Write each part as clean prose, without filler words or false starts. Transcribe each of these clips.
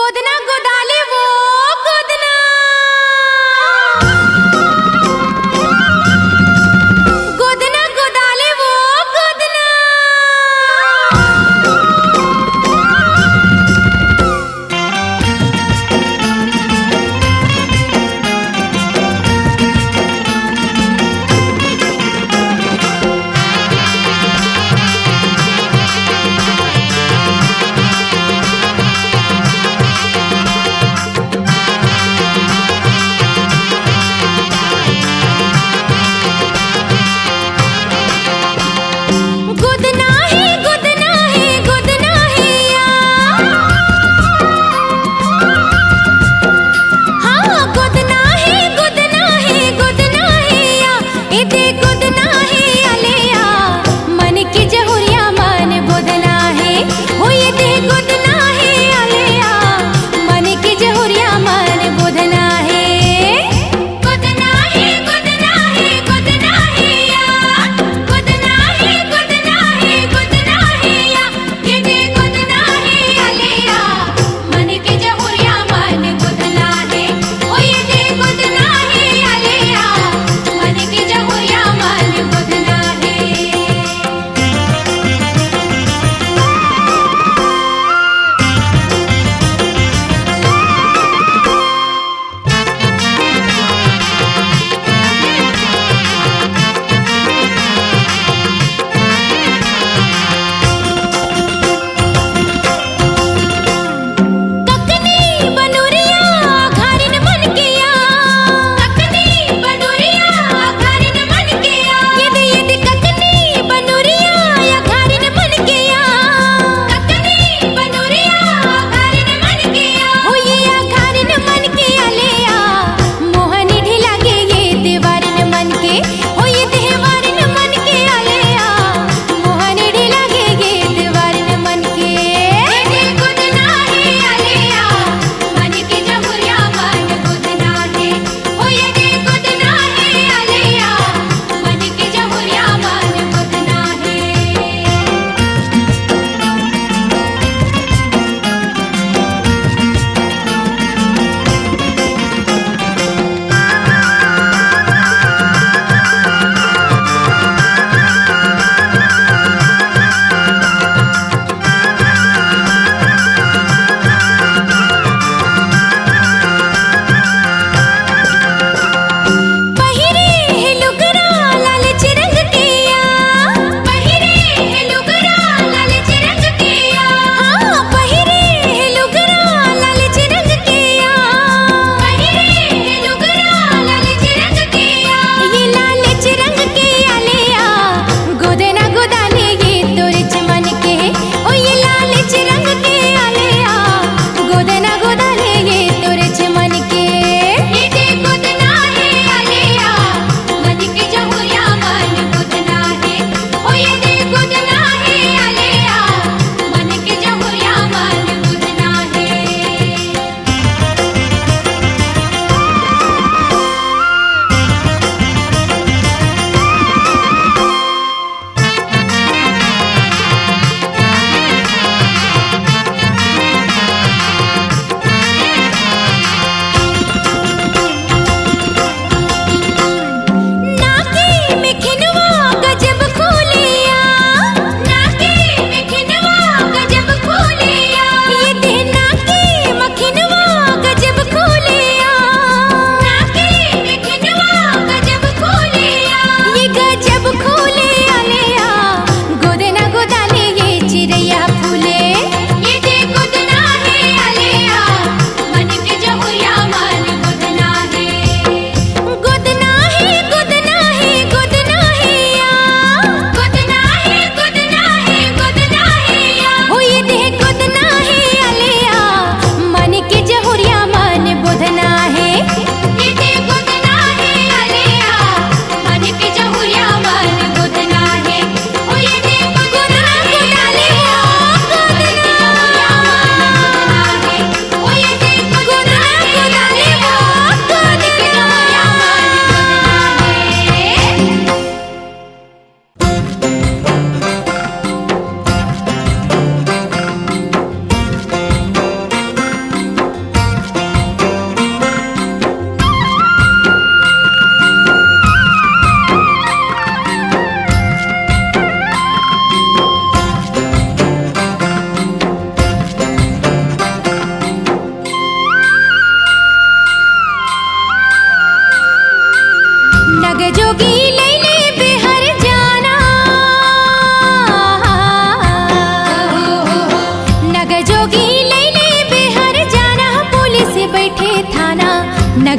गोदना गोदाले वो गोदना गोदना गोदाले वो गोदना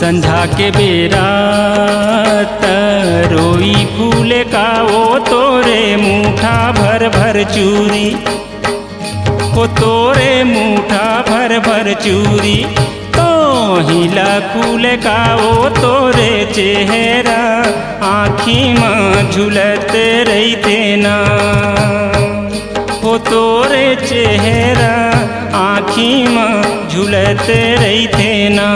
संझा के बेरा रोई फूले का वो तोरे मुठा भर भर चूरी, वो तोरे मुठा भर भर चूरी। तो हिला फूले का वो तोरे चेहरा आँखी में झुलत रही थे ना, वो तोरे चेहरा आँखी में झुलत रही थे ना।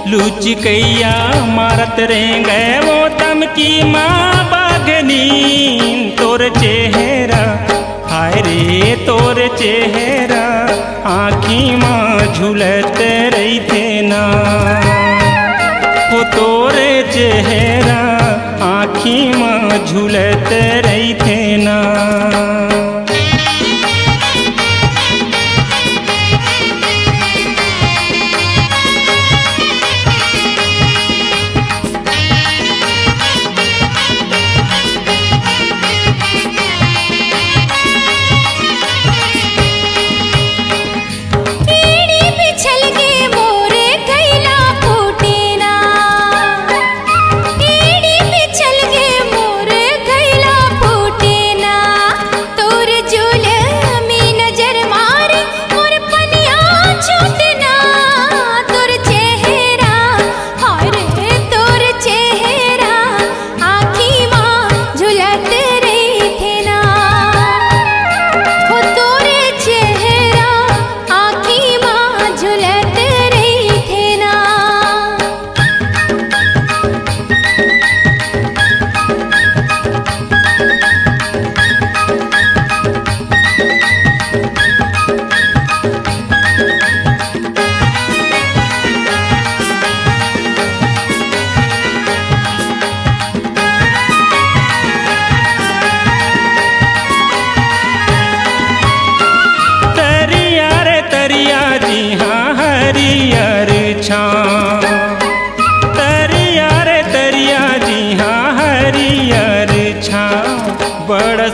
लुचकैया मारत रेंगे वो तम की माँ बागनी। तोर चेहरा हाय रे तोर चेहरा आँखी माँ झुलत रही थे ना, वो तोर चेहरा आँखी माँ झुलत रही थे ना।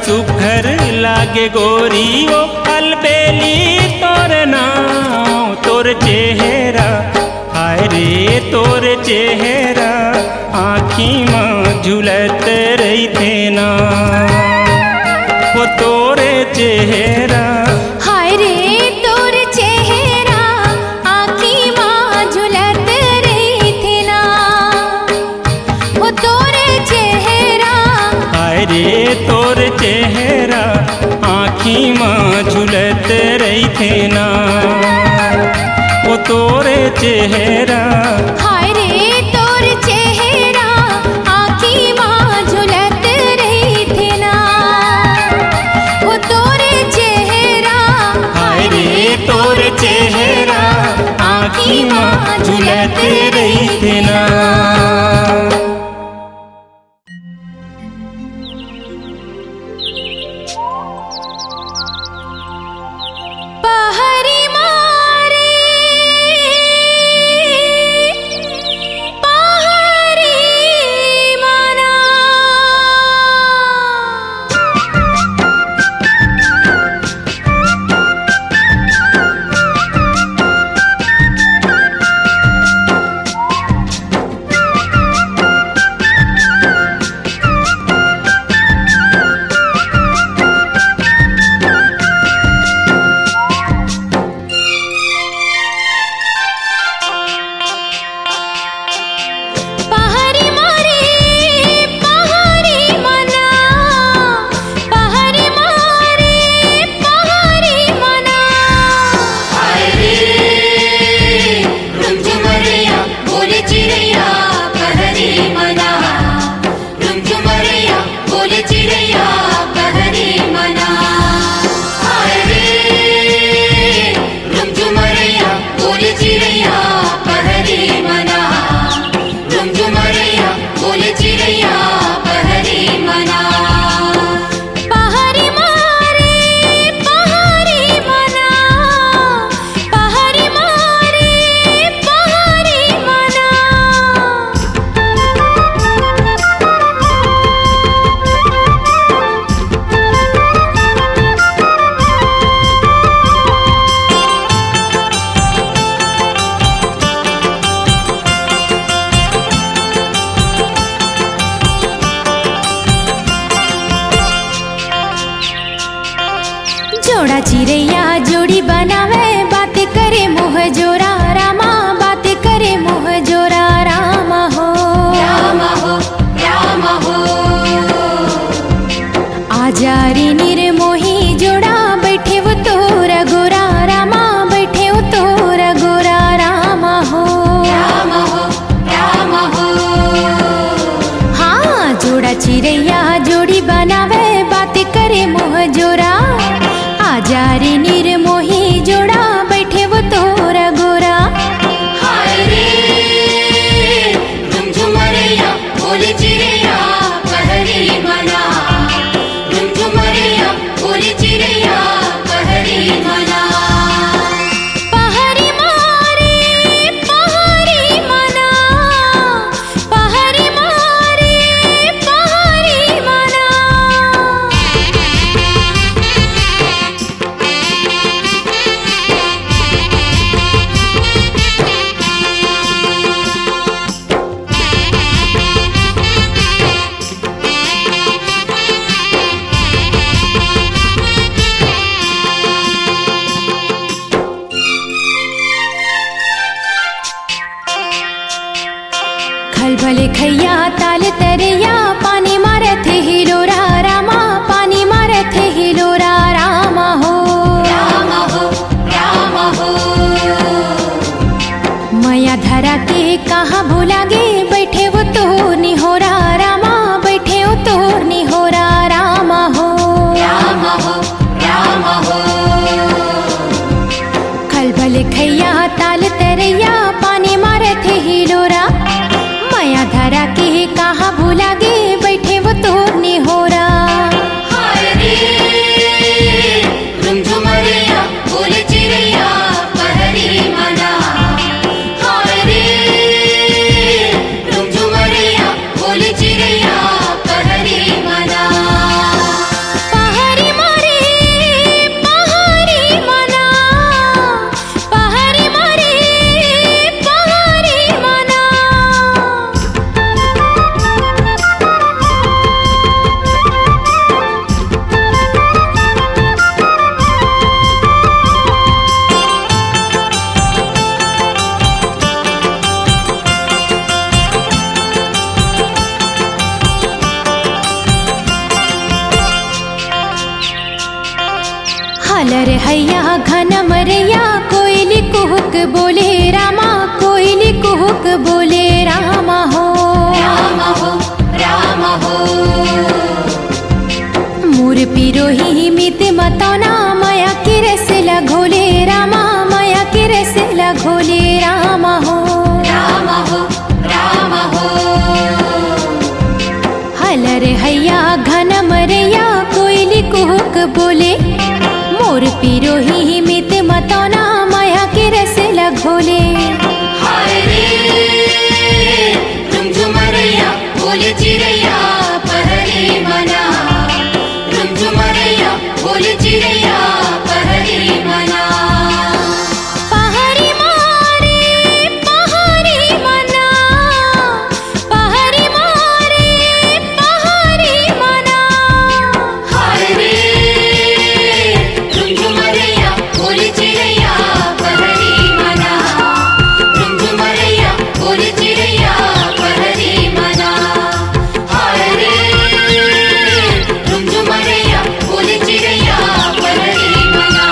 सुघर लागे गोरी वो अलबेली तोर नाम, तोर चेहरा हाय रे तोर चेहरा आँखी में झुलत रही थे ना, वो तोरे चेहरा हाय रे तोर चेहरा आँखी में झुलत रही थे ना, वो तोरे चेहरा हाय रे तोर चेहरा आँखी में झुलत रही थे ना, वो तोरे चेहरा हाय रे तोर चेहरा आँखी में झुलत रही थे ना, वो तोरे चेहरा हाय रे तोर चेहरा आँखी में झुलत रही थे ना। पहाड़ी खल भले खैया ताल तरैया पानी मारत हिलोरा रामा पानी मारत हिलोरा रामा हो रामा हो रामा हो। माया धरा के कहाँ भूला गे बैठे वो तो निहोरा रामा बैठे वो तो निहोरा रामा हो रामा हो रामा हो। खल भले खैया ताल तरैया पानी मारत हिलोरा माया धरा के कहाँ भूला गे बैठे वो तो निहोरा। हाय रे रुमझुमरिया बोले चिड़ैया पहरी मना। हाय रे रुमझुमरिया बोले चिड़ैया पहरी मना। पहाड़ी मारे पहाड़ी मना पहाड़ी मारे पहाड़ी मना। हलर हैया घन मरैया कोयली कुहुक बोले रामा कोयली कुहुक बोले रामा हो रामा हो रामा हो। मोर पिरोही मित मतौना माया के रस घोले रामा माया के रस घोले रामा हो रामा हो रामा हो। हलर हैया घन मरैया कोयली कुहुक बोले मोर पिरोही मित मतौना माया के रस घोले। हाय रे रुमझुमरिया बोले चिड़ैया पहरी मना। रुमझुमरिया बोले चिड़ैया पहरी मना। पहाड़ी मारे पहाड़ी मना पहाड़ी मारे पहाड़ी मना। हाय रे रुमझुमरिया बोले चिड़ैया पहरी मना। रुमझुमरिया बोले चिड़ैया पहरी मना। हाय रे रुमझुमरिया बोले चिड़ैया पहरी मना।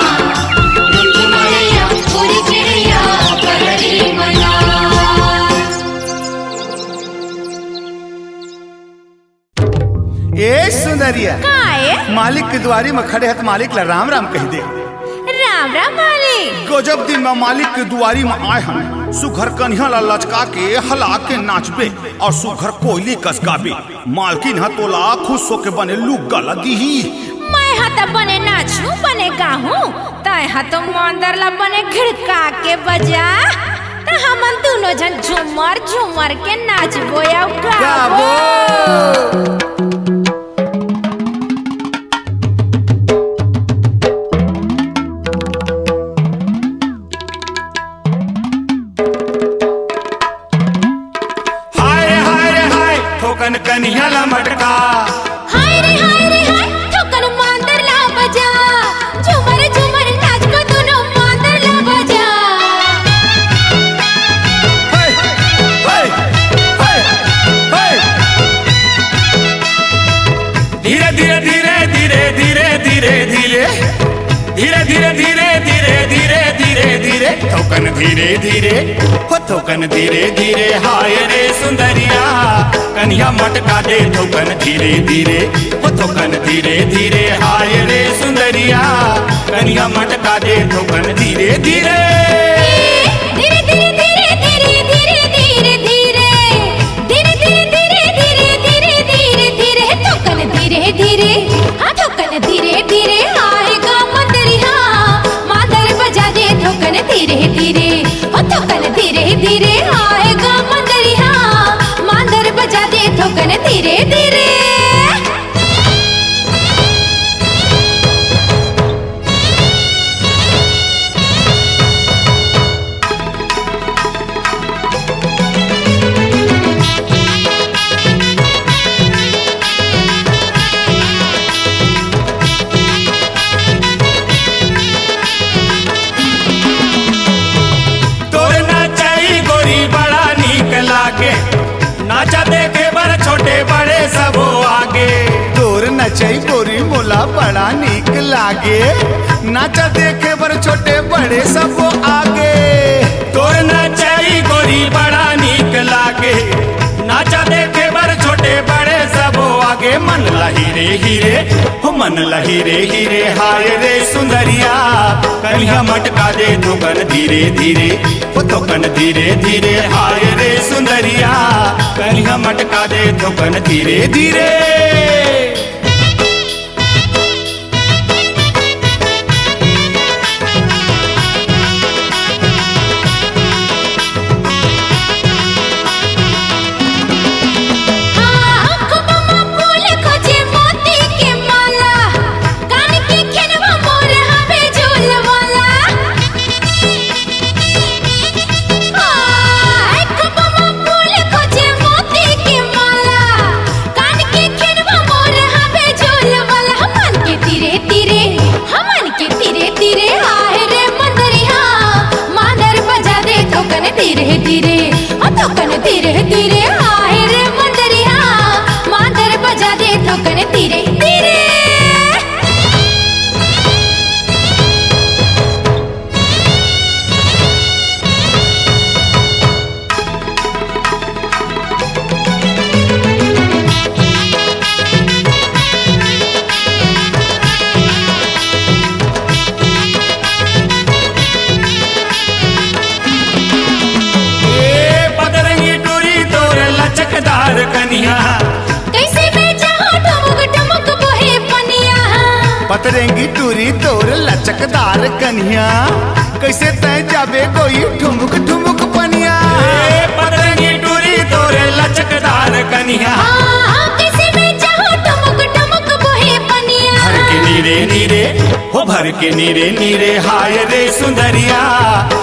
रुमझुमरिया बोले चिड़ैया पहरी मना। ए सुंदरिया काए मालिक के द्वारी में खड़े है तो मालिक ला राम राम कह दे। राम राम मालिक। गजब दिन में मालिक के दुआरी में आए हम सुघर कन्हैया ला लचका के हला के नाचबे और सुघर कोयली कस गाबे। मालकिन हा तोला खुश होके बने लुग्गा लगी ही। मैं हाथ बने नाचू बने गाहूं तय हाथ मंदर ला बने घिड़का के बजा त हमन दोनों जन झूमर झूमर के नाचबो या गाबो। ठोकन कन्हैया ला मटका हाय रे ठोकन मंदर ला बजा झूमर झूमर नाच को दोनों मंदर ला बजा। हे, हे, हे, हे। धीरे धीरे धीरे धीरे धीरे धीरे धीरे धीरे धीरे धीरे धीरे धीरे धीरे धीरे ठोकन धीरे धीरे हो ठोकन धीरे धीरे। हाय रे सुंदरिया कन्हैया मटका दे ठोकन धीरे धीरे हो ठोकन धीरे धीरे। हाय रे सुंदरिया कन्हैया मटका दे ठोकन धीरे धीरे। धीरे धीरे धीरे धीरे धीरे धीरे धीरे धीरे धीरे धीरे धीरे धीरे धीरे ठोकन धीरे धीरे हाँ ठोकन धीरे धीरे आएगा मंदरिया मादर बजा दे ठोकन धीरे धीरे ओ ठोकन धीरे धीरे आएगा मंदरिया मादर बजा दे ठोकन धीरे धीरे। तोर नाचाई गोरी लागे नाचा देखे बर छोटे बड़े सब आगे। तोर नचाई गोरी बड़ा नीक लागे, नाचा देखे बर छोटे बड़े सब आगे। मन लहीरे हीरे हो मन लहीरे हीरे, हाय रे सुंदरिया कलिया मटका दे थोकन धीरे धीरे, हो थोकन धीरे धीरे। हाय रे सुंदरिया कलिया मटका दे थोकन धीरे धीरे। धीरे धीरे थोकन धीरे धीरे, हाय रे मंदरिया मादर बजा दे थोकन धीरे धीरे। लचकदार कनिया कैसे बेचा हो ठुमक ठुमक बोहे पनिया। पतरेंगी टूरी तोर लचकदार कन्हिया, कैसे तय जाबे कोई ठुमुक ठुमुक पनिया। पतरेंगी टूरी तोर लचकदार कनिया, कैसे बेचा हो ठुमक ठुमक बोहे पनिया। भर के नीरे नीरे हो भर के नीरे नीरे, हाय रे सुंदरिया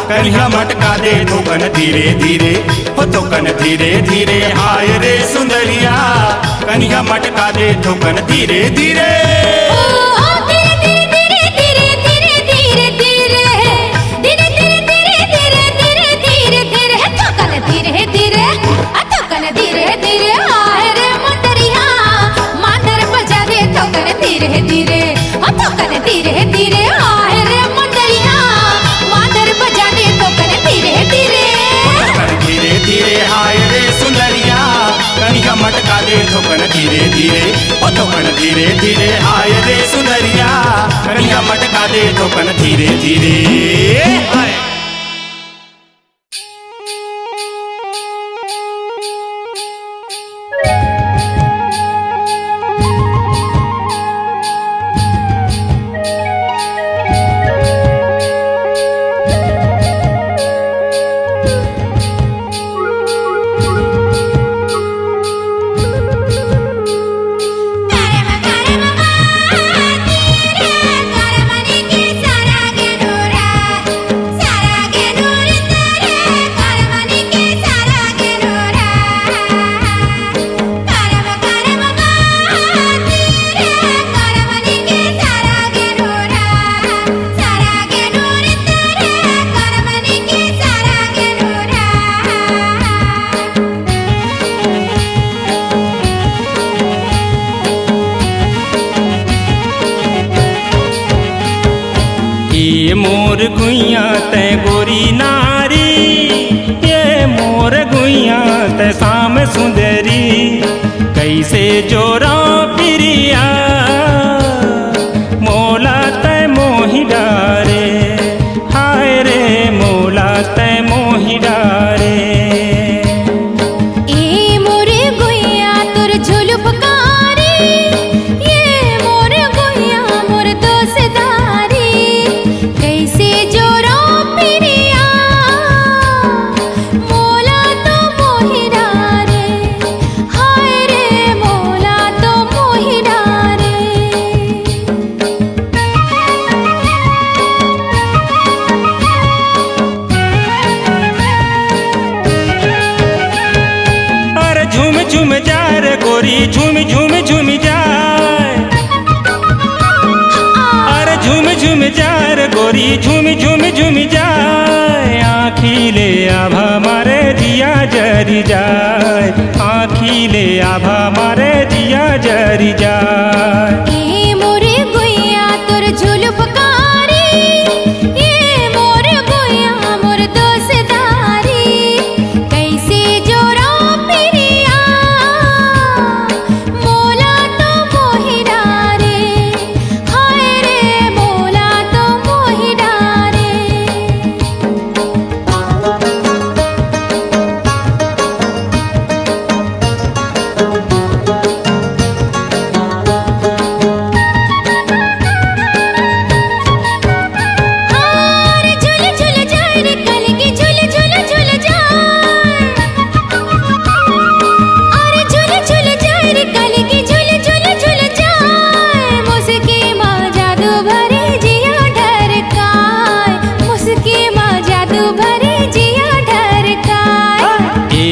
कलिया मटका दे थोकन धीरे धीरे, हो थोकन धीरे धीरे। हाय रे सुंदरिया कलिया मटका दे थोकन धीरे धीरे। धीरे धीरे थोकन धीरे धीरे, हाय रे मंदरिया मादर बजा दे थोकन धीरे धीरे। थोकन धीरे धीरे, हाय रे सुंदरिया कलिया मटका दे थोकन धीरे धीरे, हो थोकन धीरे धीरे। हाय रे सुंदरिया कलिया मटका दे थोकन धीरे धीरे। हाय ये मोर गुइया ते गोरी नारी, ये मोर गुइया ते शाम सुंदरी, कैसे जोरा प्रिया मोला ते मोहि डारे, हाय रे मोला ते मोहि डारे। ए मोरे गुइया तोर झुलुपकारी, ये मोर गुइया मोर दोसदारी, कैसे जोरो पिरिया मोला तो मोहि डारे, हाय रे मोला तो मोहि डारे। अरे झूम झूम जा रे गोरी झूम झूम झूम जाए, अरे झूम झूम जा रे गोरी झूम झूम झूम जाए। आँखी ले आभा मारे दिया जरी जाए, आँखी ले आभा मारे दिया जरी जाए। ए मोरे गुइया तोर झुलु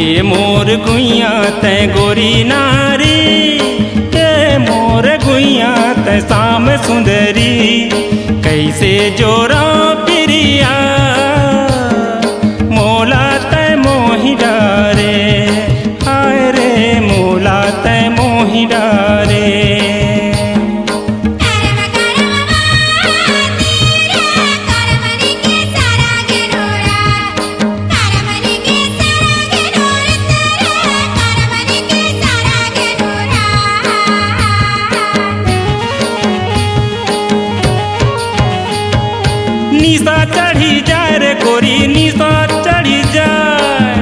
ये मोर गुइया तै गोरी नारी, ये मोर गुइया तै शाम सुंदरी, कैसे जोरा प्रिया मोला तै मोहि डारे, हाय रे मोला तै मोहि डारे। निशा चढ़ी जाए रे गोरी निशा चढ़ी जाए,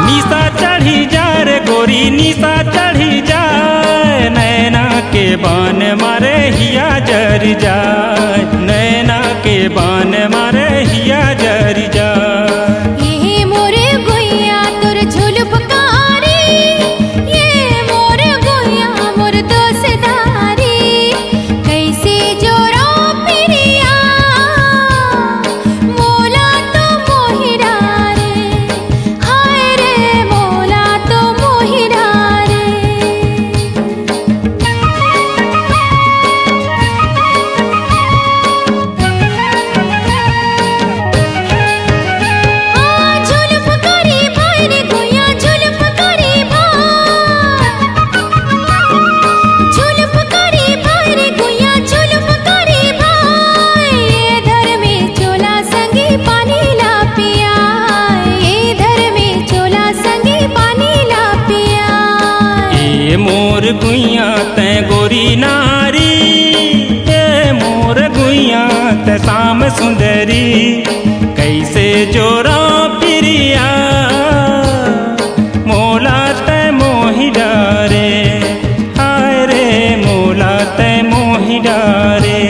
निशा चढ़ी जाए रे गोरी निशा चढ़ी जाए, नैना के बान मारे हिया जर जाए, नैना के बान मारे हिया जर जाए। ये मोर गुइया तोर झुलपकारी, ये मोर गुइया मोर दोसदारी, कैसे जोरा प्रिया मोला तो मोहि डारे, हाय रे मोला तो मोहि डारे। झुलप करी भाई रे गुइया झुलप करी भाई, झुलप करी भाई रे गुइया झुलप करी भाई, ये धर में चोला संगी पानी ला पिया, ये धर में चोला संगी पानी ला पिया। ये मोर गुइया तै गोरी नारी, ये मोर गुइया तै शाम सुंदरी, कैसे जोरा प्रिया मोला तै मोहि डारे, हाय रे मोला तै मोहि डारे।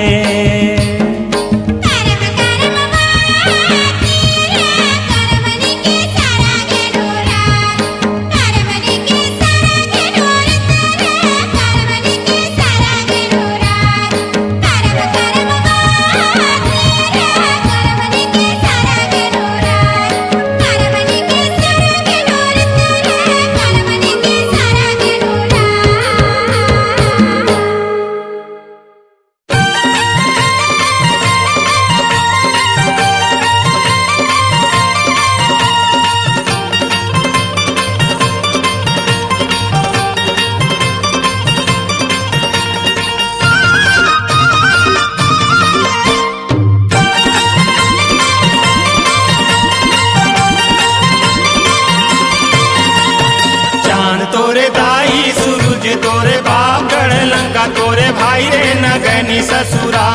चांद तोरे दाई सूरज तोरे बाप गढ़ लंका तोरे भाई रे नगनी ससुरा,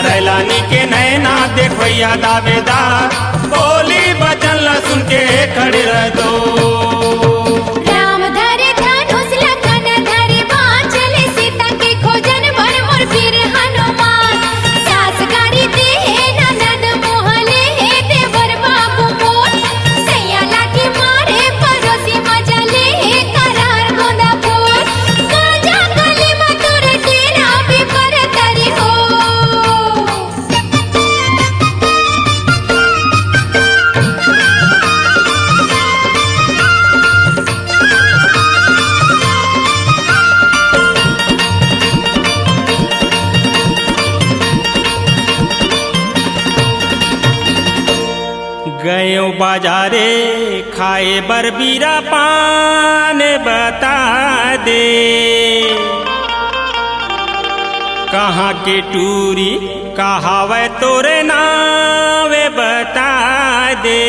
रैलानी के नैना देखैया दावेदार, बोली बचन ला सुन के खड़े रह दो। राम धरे धनुष लखन धरे बाँचल, सीता के खोजन बर मोर वीर हनुमान, सास गारी देहे ननद मोहले हे देवर बाबू मोर, सैया लाठी मारे पड़ोसी मजा ले हे करार गोंदा फूल, काजा गली मधुर डेरा भी पर तरी हो। गयो बाजारे खाए बरबीरा पान बता दे, कहाँ के टूरी कहावे तोरे नावे बता दे।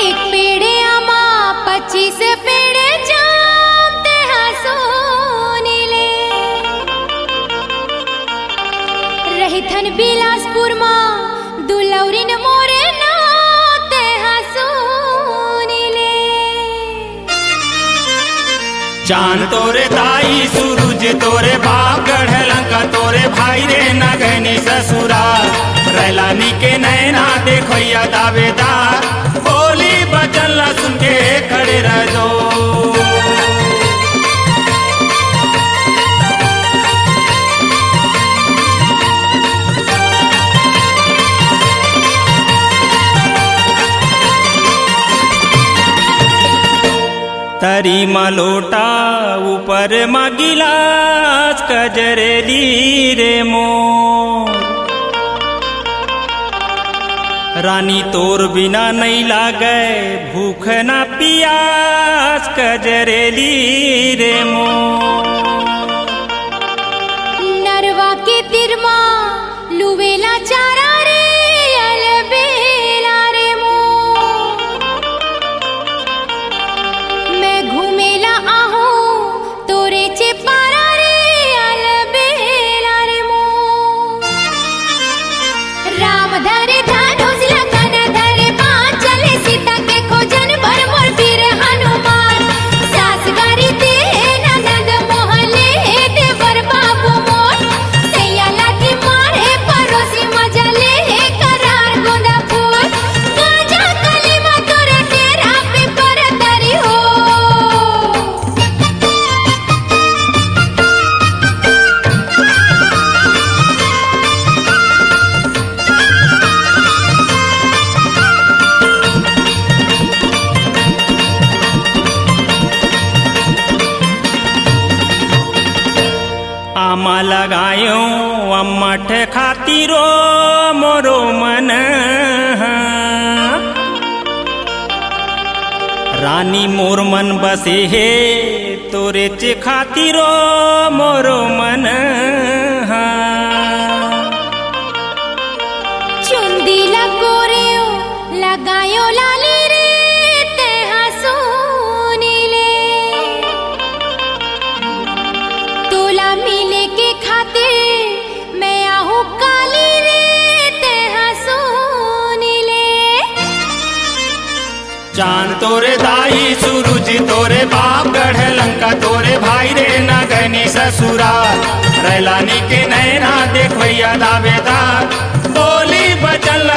एक पेड़े आमा 25 पेड़े जाम ते हंसोनी ले, रही थन बिलासपुर माँ दुलौरिन मोरे नाते हंसोनी ले। चांद तोरे ताई सूरज तोरे बाप गढ़ लंका तोरे भाई रे नगनी ससुरा, रैलानी के नैना देखैया दावेदार, बोली बचन ला सुन के खड़े रह दो। तरी मलोटा ऊपर म गिलास कजरेली रे मोर रानी तोर बिना नहीं लागे भूख ना पियास कजरेली रे मोर नरवा के तिरमा लुवेला चारा रे अलबेला रे मोर मैं घूमेला आहूं तोरे चेपारा रे अलबेला रे मोर राम धरे धनुष लखन धरे बाण चले सीता के खोजन भर मोर वीर हनुमान सास गारी दे ननद मोहले देवर बाबू मोर सैया लाठी मारे परोसी मजले करार गोंदा फूल गाजा कलीमा तोरे तेरा पे पर तरी हो आमा लगायो अम्मठ खातिरो मोरो मन रानी मोर मन बसे हे तोरे चे खातिरो मोरो मन चुंदी लगोरेओ लगायो लाली रे ते हंसूनी ले तोला मिले के खातिर मैं आहूं काली रे ते हंसूनी ले चांद तोरे दाई सूरज तोरे बाप गढ़ लंका तोरे भाई रे नगनी ससुराल रैलानी के नैना देखैया दावेदार बोली बचल